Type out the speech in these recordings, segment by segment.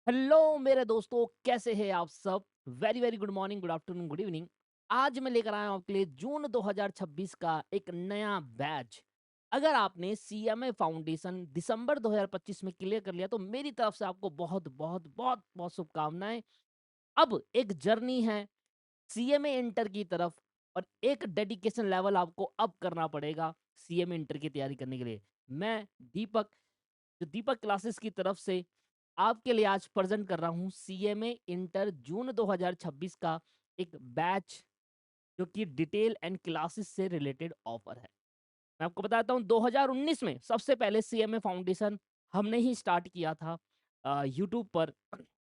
Hello मेरे दोस्तों, कैसे हैं आप सब? Very very good morning, good afternoon, good evening. आज मैं लेकर आया हूं आपके लिए जून 2026 का एक नया बैच। अगर आपने सीएमए फाउंडेशन दिसंबर 2025 में क्लियर कर लिया तो मेरी तरफ से आपको बहुत बहुत बहुत बहुत शुभकामनाएं। अब एक जर्नी है सीएमए इंटर की तरफ, और एक डेडिकेशन लेवल आपको अब करना पड़ेगा सीएमए इंटर की तैयारी करने के लिए। मैं दीपक, जो दीपक क्लासेस की तरफ से आपके लिए आज प्रेजेंट कर रहा हूं सीएमए इंटर जून 2026 का एक बैच, जो कि डिटेल एंड क्लासेस से रिलेटेड ऑफर है। मैं आपको बताता हूं, 2019 में सबसे पहले सीएमए फाउंडेशन हमने ही स्टार्ट किया था यूट्यूब पर।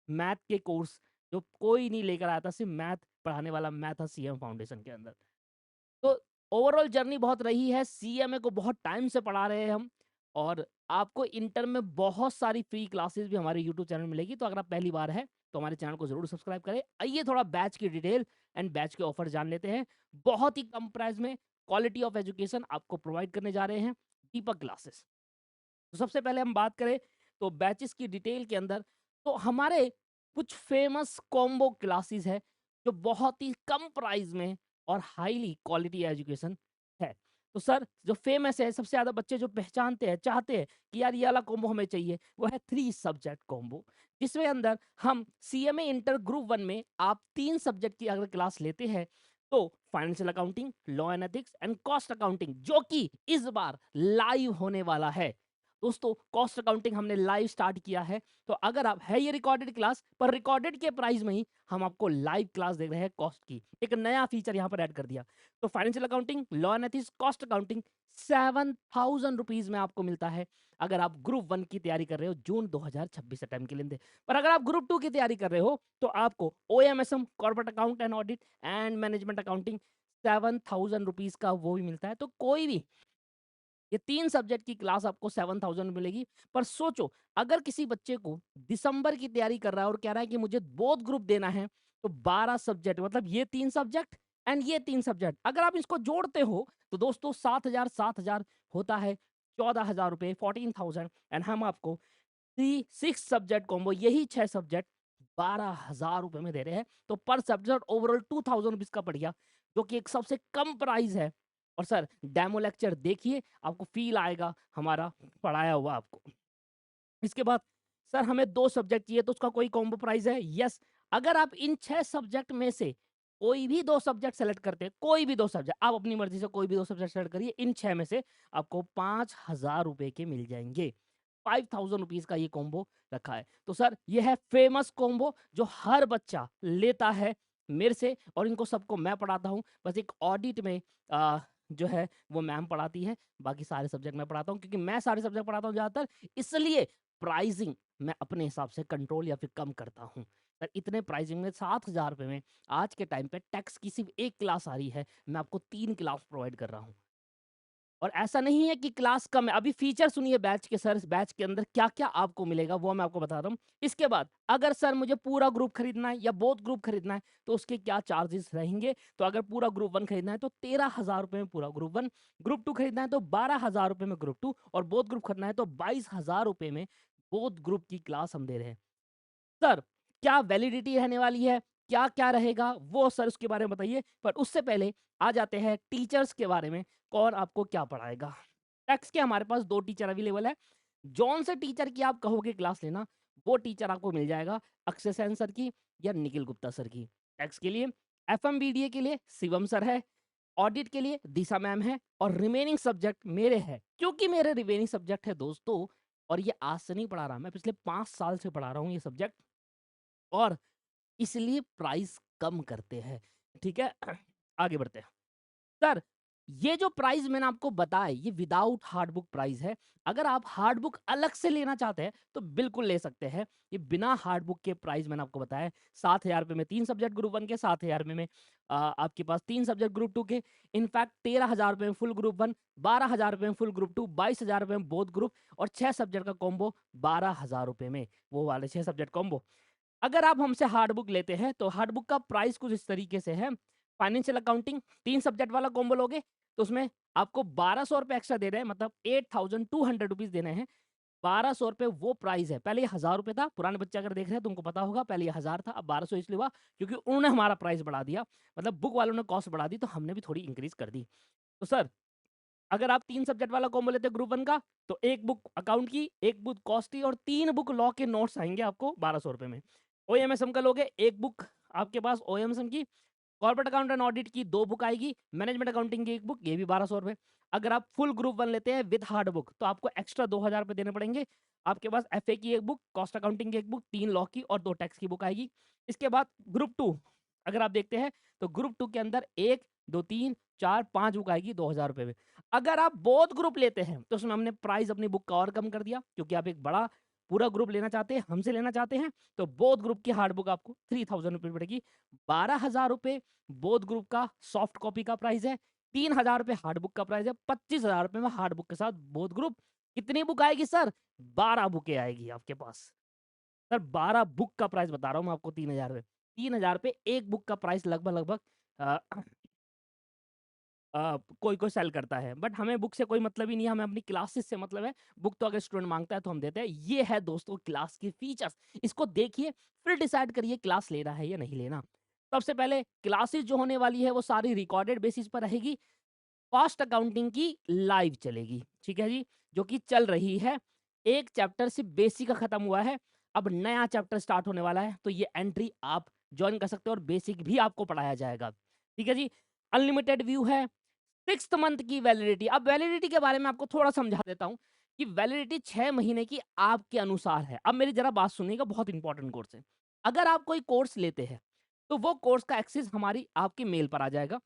मैथ के कोर्स जो कोई नहीं लेकर आया था, सिर्फ मैथ पढ़ाने वाला मैं था सीएम फाउंडेशन के अंदर। तो ओवरऑल जर्नी बहुत रही है, सीएमए को बहुत टाइम से पढ़ा रहे हैं हम। और आपको इंटर में बहुत सारी फ्री क्लासेस भी हमारे यूट्यूब चैनल में मिलेगी। तो अगर आप पहली बार है तो हमारे चैनल को जरूर सब्सक्राइब करें। आइए थोड़ा बैच की डिटेल एंड बैच के ऑफर जान लेते हैं। बहुत ही कम प्राइस में क्वालिटी ऑफ एजुकेशन आपको प्रोवाइड करने जा रहे हैं दीपक क्लासेस। तो सबसे पहले हम बात करें तो बैचेस की डिटेल के अंदर, तो हमारे कुछ फेमस कॉम्बो क्लासेस है जो बहुत ही कम प्राइस में और हाईली क्वालिटी एजुकेशन है। तो सर, जो फेमस है, सबसे ज्यादा बच्चे जो पहचानते हैं, चाहते हैं कि यार ये वाला कॉम्बो हमें चाहिए, वो है 3 सब्जेक्ट कॉम्बो। जिसमें अंदर हम सीएमए इंटर ग्रुप 1 में आप 3 सब्जेक्ट की अगर क्लास लेते हैं तो financial accounting, law and ethics and cost accounting, जो कि इस बार लाइव होने वाला है। दोस्तों, कॉस्ट अकाउंटिंग हमने लाइव स्टार्ट किया है। तो अगर आप है ये रिकॉर्डेड क्लास, पर रिकॉर्डेड के प्राइस में ही हम आपको लाइव क्लास दे रहे हैं कॉस्ट की। एक नया फीचर यहाँ पर ऐड कर दिया। तो financial accounting, law and ethics, cost accounting 7,000 rupees में आपको मिलता है अगर आप ग्रुप 1 की तैयारी कर रहे हो जून 2026 टाइम के लिए। पर अगर आप ग्रुप 2 की तैयारी कर रहे हो तो आपको OMSM, corporate account and audit and management accounting 7,000 rupees का वो भी मिलता है। तो कोई भी ये 3 सब्जेक्ट की क्लास आपको 7,000 मिलेगी। पर सोचो, अगर किसी बच्चे को दिसंबर की तैयारी कर रहा है और कह रहा है कि मुझे बोथ ग्रुप देना है, तो 12 सब्जेक्ट, मतलब ये 3 सब्जेक्ट एंड ये 3 सब्जेक्ट, अगर आप इसको जोड़ते हो तो दोस्तों 7,000 होता है 14,000 रुपए, 14,000। एंड हम आपको 6 सब्जेक्ट कॉम्बो, यही 6 सब्जेक्ट 12,000 रुपए में दे रहे हैं। तो पर सब्जेक्ट ओवरऑल 2,000 रुपीज का पड़ गया, जो कि एक सबसे कम प्राइस है। और सर, डेमो लेक्चर देखिए, आपको फील आएगा हमारा पढ़ाया हुआ आपको। इसके बाद सर, हमें 2 सब्जेक्ट चाहिए तो उसका कोई कॉम्बो प्राइस है? यस। अगर आप इन 6 सब्जेक्ट में से कोई भी 2 सब्जेक्ट सेलेक्ट करते हैं, कोई भी 2 सब्जेक्ट, आप अपनी मर्जी से कोई भी 2 सब्जेक्ट सेलेक्ट करिए, इन 6 में से आपको 5,000 रुपए के मिल जाएंगे। 5,000 रुपीज का ये कॉम्बो रखा है। तो सर, ये है फेमस कॉम्बो जो हर बच्चा लेता है मेरे से, और इनको सबको मैं पढ़ाता हूँ। बस एक ऑडिट में जो है वो मैम पढ़ाती है, बाकी सारे सब्जेक्ट मैं पढ़ाता हूँ, क्योंकि मैं सारे सब्जेक्ट पढ़ाता हूँ ज़्यादातर, इसलिए प्राइसिंग मैं अपने हिसाब से कंट्रोल या फिर कम करता हूँ। सर, इतने प्राइसिंग में 7,000 रुपये में आज के टाइम पे टैक्स की सिर्फ एक क्लास आ रही है, मैं आपको 3 क्लास प्रोवाइड कर रहा हूँ। और ऐसा नहीं है कि क्लास कम है। अभी फीचर सुनिए बैच के सर, इस बैच के अंदर क्या-क्या आपको मिलेगा वो मैं आपको बता रहा हूँ। इसके बाद अगर सर मुझे पूरा ग्रुप खरीदना है या बोथ ग्रुप खरीदना है तो उसके क्या चार्जेस रहेंगे? तो अगर पूरा ग्रुप 1 खरीदना है तो 13,000 रुपए में पूरा ग्रुप 1, ग्रुप 2 खरीदना है तो 12,000 रुपए में ग्रुप 2, और बोथ ग्रुप खरीदना है तो 22,000 रुपए में बोथ ग्रुप की क्लास हम दे रहे हैं। सर, क्या वैलिडिटी रहने वाली है? क्या-क्या रहेगा? वो सर उसके बारे में बताइए। पर उससे पहले आ जाते हैं टीचर्स के बारे में, कौन आपको क्या पढ़ाएगा? टैक्स के हमारे पास 2 टीचर अवेलेबल है। जौन से टीचर की आप कहोगे क्लास लेना, वो टीचर आपको मिल जाएगा, अक्षय सेन सर की या निखिल गुप्ता सर की। टैक्स के लिए एफएमबीडीए के लिए शिवम सर है, ऑडिट के लिए दिशा मैम है, और रिमेनिंग सब्जेक्ट मेरे हैं। क्योंकि मेरे रिमेनिंग सब्जेक्ट है दोस्तों, और ये आज से नहीं पढ़ा रहा, मैं पिछले 5 साल से पढ़ा रहा हूँ ये सब्जेक्ट, और इसलिए प्राइस कम करते हैं। ठीक है? आगे बढ़ते हैं। सर, ये जो प्राइस मैंने आपको बताया, ये विदाउट हार्ड बुक प्राइस है। अगर आप हार्ड बुक अलग से लेना चाहते हैं तो बिल्कुल ले सकते हैं। ये बिना हार्ड बुक के प्राइस मैंने आपको बताया है। 7,000 रुपए में 3 सब्जेक्ट ग्रुप 1 के, 7,000 रुपए में आपके पास 3 सब्जेक्ट ग्रुप 2 के। इनफैक्ट 13,000 रुपए में फुल ग्रुप 1, 12,000 रुपए में फुल ग्रुप 2, 22,000 रुपए में बोथ ग्रुप, और 6 सब्जेक्ट का कॉम्बो 12,000 रुपए में, वो वाले 6 सब्जेक्ट कॉम्बो। अगर आप हमसे हार्ड बुक लेते हैं तो हार्ड बुक का प्राइस कुछ इस तरीके से है। फाइनेंशियल अकाउंटिंग 3 सब्जेक्ट वाला कॉम्बो लोगे तो उसमें आपको 1,200 रुपए एक्स्ट्रा दे रहे हैं, मतलब 8,200 रुपीज देने हैं। ₹1200 वो प्राइस है। पहले ये ₹1000 था, पुराने बच्चे अगर देख रहे हैं तो उनको पता होगा, पहले ये 1000 था, अब 1200 इसलिए हुआ क्योंकि उन्होंने हमारा प्राइस बढ़ा दिया। मतलब बुक वालों ने कॉस्ट बढ़ा दी तो हमने भी थोड़ी इंक्रीज़ कर दी। तो सर, अगर आप 3 सब्जेक्ट वाला कॉम्बो लेते हैं ग्रुप 1 का, तो 1 बुक अकाउंट की, 1 बुक कॉस्ट की और 3 बुक लॉ के नोट्स आएँगे आपको ₹1200 में। ओएमएसएम का लोगे, 1 बुक आपके पास ओएमएसएम की, कॉर्पोरेट अकाउंट एंड ऑडिट की 2 बुक आएगी, मैनेजमेंट अकाउंटिंग की 1 बुक, ये भी ₹1200। अगर आप फुल ग्रुप 1 लेते हैं विद हार्ड बुक, तो आपको एक्स्ट्रा ₹2000 देने पड़ेंगे। आपके पास एफए की 1 बुक, कॉस्ट अकाउंटिंग की 1 बुक, 3 लॉ की और 2 टैक्स की बुक आएगी। इसके बाद ग्रुप 2 अगर आप देखते हैं, तो ग्रुप 2 के अंदर 1, 2, 3, 4, 5 बुक आएगी ₹2000 में। अगर आप बोथ ग्रुप लेते हैं, तो उसमें हमने प्राइस अपनी बुक का और कम कर दिया क्योंकि आप एक बड़ा पूरा ग्रुप लेना चाहते हैं, हमसे लेना चाहते हैं, तो बोथ ग्रुप की हार्ड बुक आपको ₹3000 पड़ेगी। ₹12000 बोथ ग्रुप का सॉफ्ट कॉपी का प्राइस है, ₹3000 हार्ड बुक का प्राइस है, ₹25000 में हार्ड बुक के साथ बोथ ग्रुप। कितनी बुक आएगी सर? 12 बुकें आएगी आपके पास। सर 12 बुक का प्राइस बता रहा हूँ मैं आपको 3000 में। 3000 पे 1 बुक का प्राइस लगभग-लगभग अ कोई-कोई सेल करता है, बट हमें बुक से कोई मतलब ही नहीं है, हमें अपनी क्लासेस से मतलब है। बुक तो अगर स्टूडेंट माँगता है तो हम देते हैं। ये है दोस्तों क्लास के फीचर्स। इसको देखिए, फिर डिसाइड करिए क्लास लेना है या नहीं लेना। सबसे पहले क्लासेस जो होने वाली है वो सारी रिकॉर्डेड बेसिस पर रहेगी। कॉस्ट अकाउंटिंग की लाइव चलेगी, ठीक है जी? जो कि चल रही है। एक चैप्टर सिर्फ बेसिक का खत्म हुआ है, अब नया चैप्टर स्टार्ट होने वाला है, तो ये एंट्री आप जॉइन कर सकते हो और बेसिक भी आपको पढ़ाया जाएगा। ठीक है जी? अनलिमिटेड व्यू है, 6th मंथ की वैलिडिटी। अब वैलिडिटी के बारे में आपको थोड़ा समझा देता हूँ कि वैलिडिटी 6 महीने की आपके अनुसार है। अब मेरी ज़रा बात सुनिएगा, बहुत इंपॉर्टेंट कोर्स है। अगर आप कोई कोर्स लेते हैं, तो वो कोर्स का एक्सेस हमारी आपके मेल पर आ जाएगा।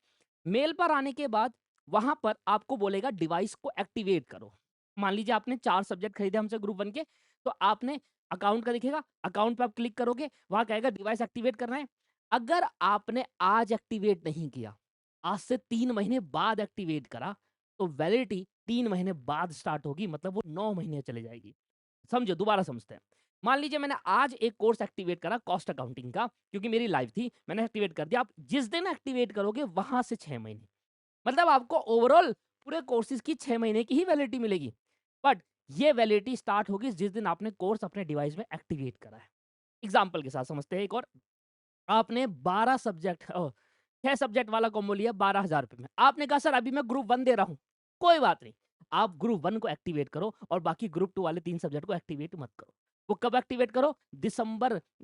मेल पर आने के बाद वहाँ पर आपको बोलेगा डिवाइस को एक्टिवेट करो। मान लीजिए आपने 4 सब्जेक्ट खरीदे हमसे ग्रुप 1 के, तो आपने अकाउंट का दिखेगा, अकाउंट पे आप क्लिक करोगे, वहाँ कहेगा डिवाइस एक्टिवेट करना है। अगर आपने आज एक्टिवेट नहीं किया, आज से 3 महीने बाद एक्टिवेट करा, तो वैलिडिटी 3 महीने बाद स्टार्ट होगी, मतलब वो 9 महीने चली जाएगी। समझो, दोबारा समझते हैं। मान लीजिए मैंने आज एक कोर्स एक्टिवेट करा कॉस्ट अकाउंटिंग का, क्योंकि मेरी लाइव थी, मैंने एक्टिवेट कर दिया। आप जिस दिन एक्टिवेट करोगे, वहाँ से 6 महीने। मतलब आपको ओवरऑल पूरे कोर्सेज़ की 6 महीने की ही वैलिडिटी मिलेगी। बट ये वैलिडिटी स्टार्ट होगी जिस दिन आपने कोर्स अपने डिवाइस में एक्टिवेट करा है। एग्ज़ाम्पल के साथ समझते हैं एक और। आपने 12 सब्जेक्ट 6 सब्जेक्ट वाला कॉम्बो लिया ₹12,000 में। आपने कहा सर अभी मैं ग्रुप 1 दे रहा हूँ। कोई बात नहीं, आप ग्रुप 1 को एक्टिवेट करो और बाकी ग्रुप 2 वाले 3 सब्जेक्ट को एक्टिवेट मत करो। वो कब एक्टिवेट करो?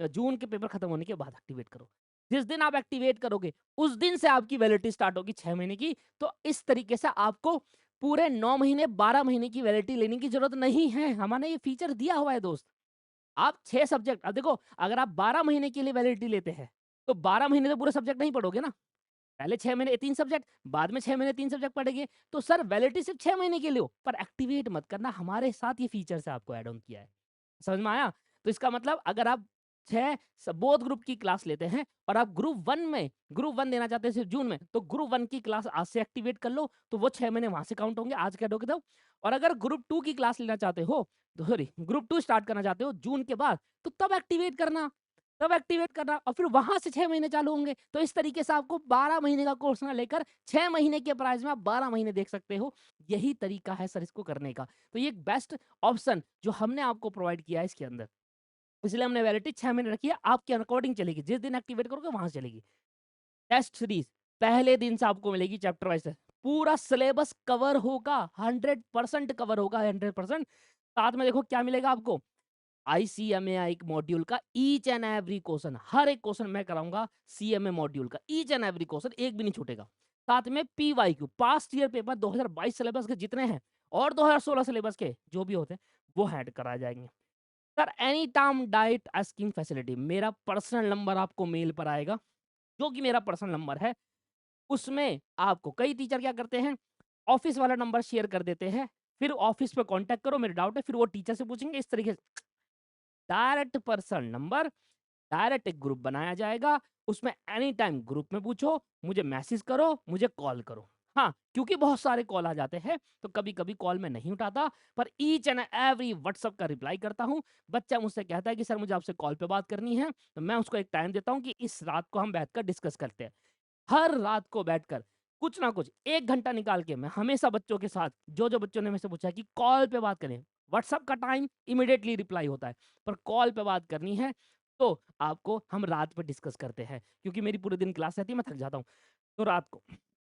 जून के पेपर खत्म होने के बाद एक्टिवेट करो। जिस दिन आप एक्टिवेट करोगे, उस दिन से आपकी वैलिडिटी स्टार्ट होगी 6 महीने की। तो इस तरीके से आपको पूरे 9 महीने, 12 महीने की वैलिडिटी लेने की ज़रूरत नहीं है। हमने ये फीचर दिया हुआ है दोस्त। आप 6 सब्जेक्ट अब देखो, अगर आप 12 महीने के लिए वैलिडिटी लेते हैं, तो 12 महीने तो पूरे सब्जेक्ट नहीं पढ़ोगे ना। पहले 6 महीने 3 सब्जेक्ट, बाद में 6 महीने 3 सब्जेक्ट पढ़ेंगे। तो सर वैलिडिटी सिर्फ 6 महीने के लिए हो, पर एक्टिवेट मत करना, हमारे साथ ये फीचर्स है आपको ऐड ऑन किया है। समझ में आया? तो इसका मतलब अगर आप 6 बोथ ग्रुप की क्लास लेते हैं और आप ग्रुप 1 देना चाहते हैं सिर्फ जून में, तो ग्रुप 1 की क्लास आज से एक्टिवेट कर लो, तो वो 6 महीने वहाँ से काउंट होंगे, आज के दो। और अगर ग्रुप 2 की क्लास लेना चाहते हो, तो सॉरी ग्रुप 2 स्टार्ट करना चाहते हो जून के बाद, तो तब एक्टिवेट करना और फिर वहाँ से 6 महीने चालू होंगे। तो इस तरीके से आपको 12 महीने का कोर्स ना लेकर 6 महीने के प्राइस में आप 12 महीने देख सकते हो। यही तरीका है सर इसको करने का। तो ये एक बेस्ट ऑप्शन जो हमने आपको प्रोवाइड किया है इसके अंदर। इसलिए हमने वैलिडिटी 6 महीने रखी है, आपके अकॉर्डिंग चलेगी। जिस दिन एक्टिवेट करोगे वहाँ से चलेगी। टेस्ट सीरीज़ पहले दिन से आपको मिलेगी चैप्टर वाइज़। पूरा सिलेबस कवर होगा, 100% कवर होगा, 100%। साथ में देखो क्या मिलेगा आपको, आईसीएमए मॉड्यूल का ईच एंड एवरी क्वेश्चन, हर एक क्वेश्चन मैं कराऊंगा सीएमए मॉड्यूल का, ईच एंड एवरी क्वेश्चन एक भी नहीं छूटेगा। साथ में PYQ past year paper 2022 syllabus के जितने हैं और 2016 सिलेबस के जो भी होते हैं वो ऐड कराए जाएंगे। Sir any time diet asking facility, मेरा पर्सनल नंबर आपको मेल पर आएगा, जो कि मेरा पर्सनल नंबर है। उसमें आपको कई टीचर क्या करते हैं, ऑफिस वाला नंबर शेयर कर देते हैं, फिर ऑफिस पे कांटेक्ट करो, मेरे डाउट है, फिर वो टीचर से पूछेंगे। इस तरीके से डायरेक्ट पर्सनल नंबर, डायरेक्ट एक ग्रुप बनाया जाएगा, उसमें एनी टाइम ग्रुप में पूछो, मुझे मैसेज करो, मुझे कॉल करो। हाँ, क्योंकि बहुत सारे कॉल आ जाते हैं, तो कभी-कभी कॉल मैं नहीं उठाता, पर ईच एंड एवरी व्हाट्सएप का रिप्लाई करता हूँ। बच्चा मुझसे कहता है कि सर मुझे आपसे कॉल पे बात करनी है, तो मैं उसको एक टाइम देता हूँ कि इस रात को हम बैठकर डिस्कस करते हैं। हर रात को बैठकर कुछ ना कुछ 1 घंटा निकाल के मैं हमेशा बच्चों के साथ जो-जो बच्चों ने मुझसे पूछा है कि कॉल पे बात करें, व्हाट्सएप का टाइम इमीडिएटली रिप्लाई होता है, पर कॉल पे बात करनी है तो आपको हम रात पे डिस्कस करते हैं, क्योंकि मेरी पूरे दिन क्लास रहती है, मैं थक जाता हूँ। तो रात को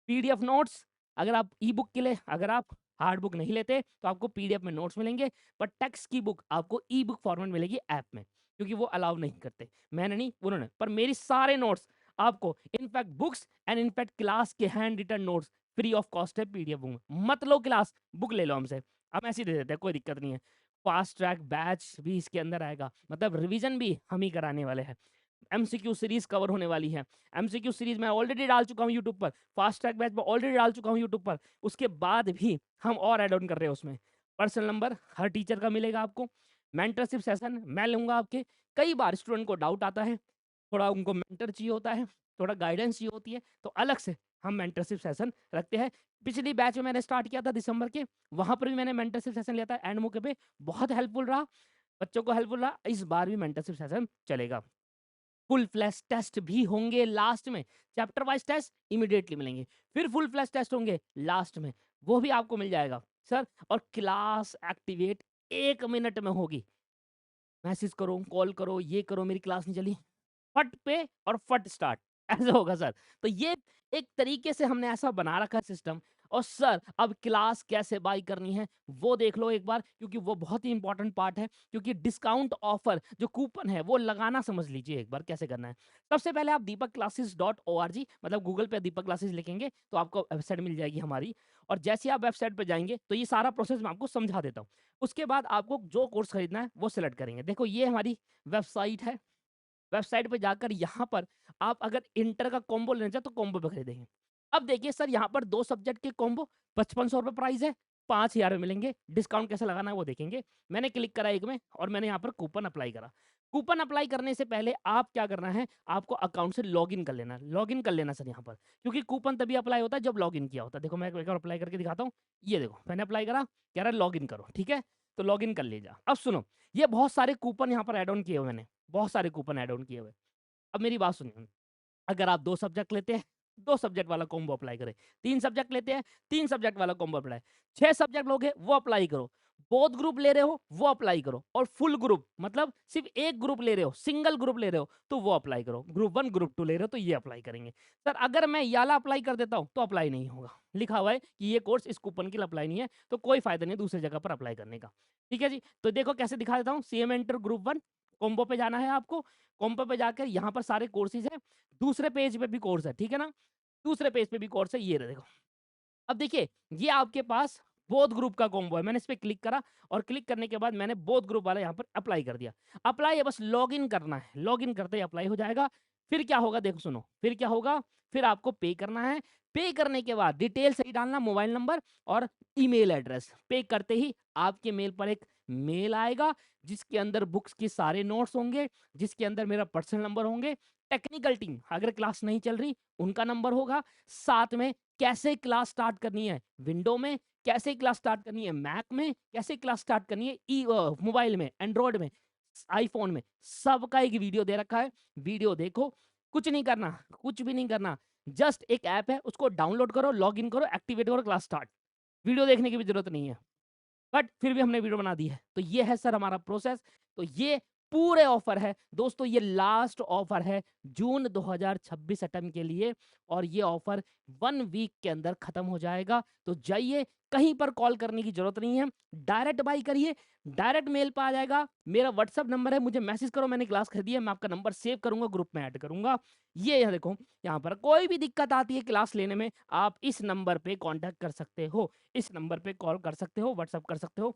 पीडीएफ नोट्स, अगर आप ई बुक के लिए, अगर आप हार्ड बुक नहीं लेते तो आपको पीडीएफ में नोट्स मिलेंगे, पर टेक्स्ट की बुक आपको ई बुक फॉर्मेट मिलेगी ऐप में, क्योंकि वो अलाउ नहीं करते। मैंने नहीं, उन्होंने, पर मेरी सारे नोट्स आपको in fact books and in fact class के hand written notes free of cost है पीडीएफ बुक में। मत लो क्लास, बुक ले लो हमसे, हम ऐसे ही दे देते हैं, कोई दिक्कत नहीं है। फास्ट ट्रैक बैच भी इसके अंदर आएगा, मतलब रिवीजन भी हम ही कराने वाले हैं। एमसीक्यू सीरीज कवर होने वाली है। एमसीक्यू सीरीज मैं ऑलरेडी डाल चुका हूँ यूट्यूब पर, फास्ट ट्रैक बैच में ऑलरेडी डाल चुका हूँ यूट्यूब पर, उसके बाद भी हम और एड ऑन कर रहे हैं उसमें। पर्सनल नंबर हर टीचर का मिलेगा आपको। मेंटरशिप सेशन मैं लूंगा आपके। कई बार स्टूडेंट को डाउट आता है, थोड़ा उनको मेंटर चाहिए होता है, थोड़ा गाइडेंस चाहिए होती है, तो अलग से हम मेंटरशिप सेशन रखते हैं। पिछली बैच में मैंने स्टार्ट किया था दिसंबर के, वहां पर भी मैंने मेंटरशिप सेशन लिया था एंड मौके पे, बहुत हेल्पफुल रहा, बच्चों को हेल्पफुल रहा। इस बार भी मेंटरशिप सेशन चलेगा। फुल फ्लैश टेस्ट भी होंगे लास्ट में, चैप्टर वाइज टेस्ट इमीडिएटली मिलेंगे, फिर फुल फ्लैश टेस्ट होंगे लास्ट में, वो भी आपको मिल जाएगा सर। और क्लास एक्टिवेट 1 मिनट में होगी। मैसेज करो, कॉल करो, ये करो, मेरी क्लास नहीं चली, फट पे और फट स्टार्ट, ऐसे होगा सर। तो ये एक तरीके से हमने ऐसा बना रखा है सिस्टम। और सर अब क्लास कैसे बाई करनी है वो देख लो एक बार, क्योंकि वो बहुत ही इंपॉर्टेंट पार्ट है, क्योंकि डिस्काउंट ऑफर जो कूपन है वो लगाना समझ लीजिए एक बार कैसे करना है। सबसे पहले आप deepakclasses.org, मतलब गूगल पे दीपक क्लासेस लिखेंगे तो आपको वेबसाइट मिल जाएगी हमारी। और जैसे ही आप वेबसाइट पे जाएंगे तो ये सारा प्रोसेस मैं आपको समझा देता हूँ। उसके बाद आपको जो कोर्स खरीदना है वो सिलेक्ट करेंगे। देखो ये हमारी वेबसाइट है, वेबसाइट पे जाकर यहाँ पर आप अगर इंटर का कॉम्बो लेना चाहे तो कॉम्बो पे खरीदेंगे। अब देखिए सर, यहाँ पर 2 सब्जेक्ट के कॉम्बो 5500 रुपये प्राइस है, 5000 में मिलेंगे। डिस्काउंट कैसे लगाना है वो देखेंगे। मैंने क्लिक करा एक में और मैंने यहाँ पर कूपन अप्लाई करा। कूपन अप्लाई करने से पहले आप क्या करना है, आपको अकाउंट से लॉगिन कर लेना, लॉगिन कर लेना सर यहाँ पर, क्योंकि कूपन तभी अप्लाई होता है जब लॉगिन किया होता है। देखो मैं एक बार अप्लाई करके दिखाता हूँ। ये देखो मैंने अप्लाई करा, कह रहा है लॉगिन करो, ठीक है, तो लॉगिन कर लीजिए। अब सुनो, ये बहुत सारे कूपन यहाँ पर एड ऑन किए हुए मैंने, बहुत सारे कूपन ऐड ऑन किए हुए। अब मेरी बात सुनिए, अगर आप 2 सब्जेक्ट लेते हैं, 2 सब्जेक्ट वाला कॉम्बो अप्लाई करें। 3 सब्जेक्ट लेते हैं, 3 सब्जेक्ट वाला कॉम्बो अप्लाई। 6 सब्जेक्ट लोगे वो अप्लाई करो। बोथ ग्रुप ले रहे हो वो अप्लाई करो। और फुल ग्रुप मतलब सिर्फ एक ग्रुप ले रहे हो, सिंगल ग्रुप ले रहे हो तो वो अप्लाई करो। ग्रुप 1 ग्रुप 2 ले रहे हो तो ये अप्लाई करेंगे। सर अगर मैं ये वाला अप्लाई कर देता हूँ तो अप्लाई नहीं होगा, लिखा हुआ है कि ये कोर्स इस कूपन के लिए अप्लाई नहीं है, तो कोई फायदा नहीं है दूसरी जगह पर अप्लाई करने का। ठीक है जी, तो देखो कैसे दिखा देता हूँ। सीएम एंटर ग्रुप 1 कॉम्बो पे जाना है आपको। कॉम्बो पे जाकर यहाँ पर सारे कोर्सेज है, दूसरे पेज पे भी कोर्स है, ठीक है ना, दूसरे पेज पे भी कोर्स है, ये रहे देखो। अब देखिए ये आपके पास बोथ ग्रुप का कॉम्बो है। मैंने इस पे क्लिक करा और क्लिक करने के बाद मैंने बोथ ग्रुप वाला यहाँ पर अप्लाई कर दिया। अप्लाई है, बस लॉग इन करना है, लॉग इन करते ही अप्लाई हो जाएगा। फिर क्या होगा देखो सुनो, फिर क्या होगा, फिर आपको पे करना है। पे करने के बाद डिटेल सही डालना, मोबाइल नंबर और ईमेल एड्रेस। पे करते ही आपके मेल पर एक मेल आएगा जिसके अंदर बुक्स के सारे नोट्स होंगे, जिसके अंदर मेरा पर्सनल नंबर होंगे, टेक्निकल टीम अगर क्लास नहीं चल रही उनका नंबर होगा, साथ में कैसे क्लास स्टार्ट करनी है विंडो में, कैसे क्लास स्टार्ट करनी है मैक में, कैसे क्लास स्टार्ट करनी है मोबाइल में, एंड्रॉयड में, आईफोन में, सबका एक वीडियो दे रखा है। वीडियो देखो, कुछ नहीं करना, कुछ भी नहीं करना, जस्ट एक ऐप है उसको डाउनलोड करो, लॉग इन करो, एक्टिवेट करो, क्लास स्टार्ट। वीडियो देखने की भी जरूरत नहीं है, बट फिर भी हमने वीडियो बना दी है। तो ये है सर हमारा प्रोसेस। तो ये पूरे ऑफर है दोस्तों, ये लास्ट ऑफर है जून 2026 अटेम्प्ट के लिए, और ये ऑफर 1 वीक के अंदर खत्म हो जाएगा। तो जाइए, कहीं पर कॉल करने की जरूरत नहीं है, डायरेक्ट बाई करिए, डायरेक्ट मेल पर आ जाएगा। मेरा व्हाट्सअप नंबर है, मुझे मैसेज करो मैंने क्लास खरीदी है, मैं आपका नंबर सेव करूंगा, ग्रुप में ऐड करूंगा। ये यहाँ देखो, यहाँ पर कोई भी दिक्कत आती है क्लास लेने में, आप इस नंबर पे कांटेक्ट कर सकते हो, इस नंबर पे कॉल कर सकते हो, व्हाट्सअप कर सकते हो,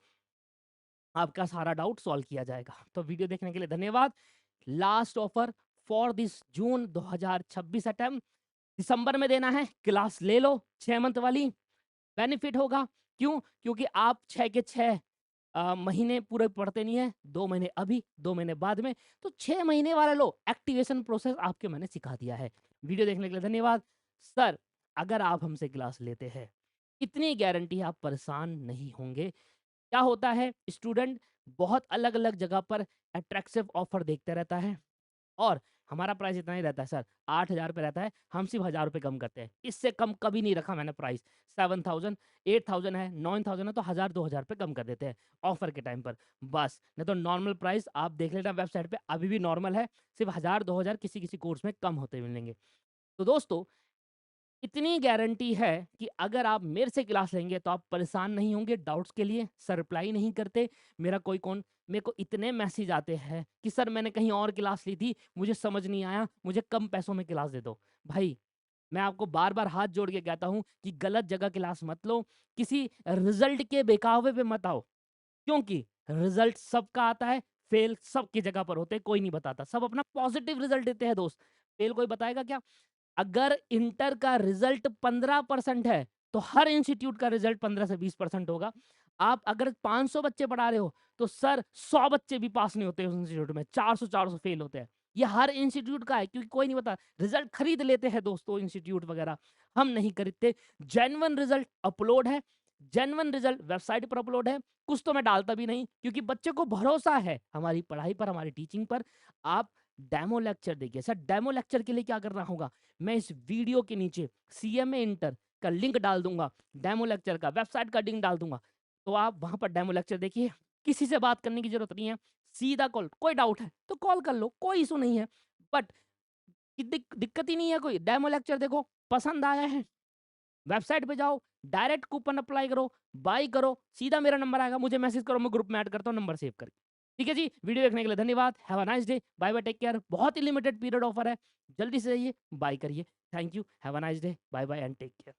आपका सारा डाउट सॉल्व किया जाएगा। तो वीडियो देखने के लिए धन्यवाद। Last offer for this June 2026 attempt, दिसंबर में देना है, क्लास ले लो 6 मंथ वाली, बेनिफिट होगा। क्यों? क्योंकि आप 6 के 6 महीने पूरे पढ़ते नहीं है, 2 महीने अभी, 2 महीने बाद में, तो 6 महीने वाले लो, एक्टिवेशन प्रोसेस आपके मैंने सिखा दिया है। वीडियो देखने के लिए धन्यवाद। सर अगर आप हमसे क्लास लेते हैं, इतनी गारंटी आप परेशान नहीं होंगे। क्या होता है, स्टूडेंट बहुत अलग अलग जगह पर अट्रैक्टिव ऑफर देखते रहता है, और हमारा प्राइस इतना ही रहता है सर, 8,000 रुपए रहता है, हम सिर्फ 1,000 रुपए कम करते हैं। इससे कम कभी नहीं रखा मैंने प्राइस। 7,000 8,000 है, 9,000 है तो 1,000 2,000 रुपए कम कर देते हैं ऑफर के टाइम पर, बस। नहीं तो नॉर्मल प्राइस आप देख लेना वेबसाइट पे, अभी भी नॉर्मल है, सिर्फ 1,000 2,000 किसी-किसी कोर्स में कम होते मिलेंगे। तो दोस्तों, इतनी गारंटी है कि अगर आप मेरे से क्लास लेंगे तो आप परेशान नहीं होंगे डाउट्स के लिए, सर रिप्लाई नहीं करते। मेरा कोई कौन मेरे को इतने मैसेज आते हैं कि सर मैंने कहीं और क्लास ली थी, मुझे समझ नहीं आया, मुझे कम पैसों में क्लास दे दो। भाई, मैं आपको बार-बार हाथ जोड़ के कहता हूँ कि गलत जगह क्लास मत लो, किसी रिज़ल्ट के बहकावे पे मत आओ। क्योंकि रिज़ल्ट सबका आता है, फेल सबकी जगह पर होते हैं, कोई नहीं बताता। सब अपना पॉज़िटिव रिज़ल्ट देते हैं दोस्त, फेल कोई बताएगा क्या? अगर इंटर का रिजल्ट 15% है, तो हर इंस्टीट्यूट का रिजल्ट 15 से 20% होगा। आप अगर 500 बच्चे पढ़ा रहे हो, तो सर 100 बच्चे भी पास नहीं होते उस इंस्टीट्यूट में, 400-400 फेल होते हैं। ये हर इंस्टीट्यूट का है, क्योंकि कोई नहीं बता रिजल्ट खरीद लेते हैं दोस्तों इंस्टीट्यूट वगैरह, हम नहीं खरीदते। जेन्युइन रिजल्ट अपलोड है, जेन्युइन रिजल्ट वेबसाइट पर अपलोड है, कुछ तो मैं डालता भी नहीं, क्योंकि बच्चे को भरोसा है हमारी पढ़ाई पर, हमारी टीचिंग पर। आप डेमो लेक्चर देखिए, सर डेमो लेक्चर के लिए क्या करना होगा, मैं इस वीडियो के नीचे सीएमए इंटर का लिंक डाल दूंगा, डेमो लेक्चर का वेबसाइट का लिंक डाल दूंगा, तो आप वहां पर डेमो लेक्चर देखिए। किसी से बात करने की जरूरत नहीं है, सीधा कॉल। कोई डाउट है तो कॉल कर लो, कोई इशू नहीं है। बट दिक्कत ही नहीं है कोई। डेमो लेक्चर देखो, पसंद आया है, वेबसाइट पे जाओ, डायरेक्ट कूपन अप्लाई करो, बाय करो, सीधा मेरा नंबर आएगा, मुझे मैसेज करो, मैं ग्रुप में ऐड करता हूँ नंबर सेव करके। ठीक है जी, वीडियो देखने के लिए धन्यवाद। Have a nice day, bye bye, take care. बहुत ही लिमिटेड पीरियड ऑफर है, जल्दी से जाइए, बाय करिए। Thank you, have a nice day, bye bye and take care.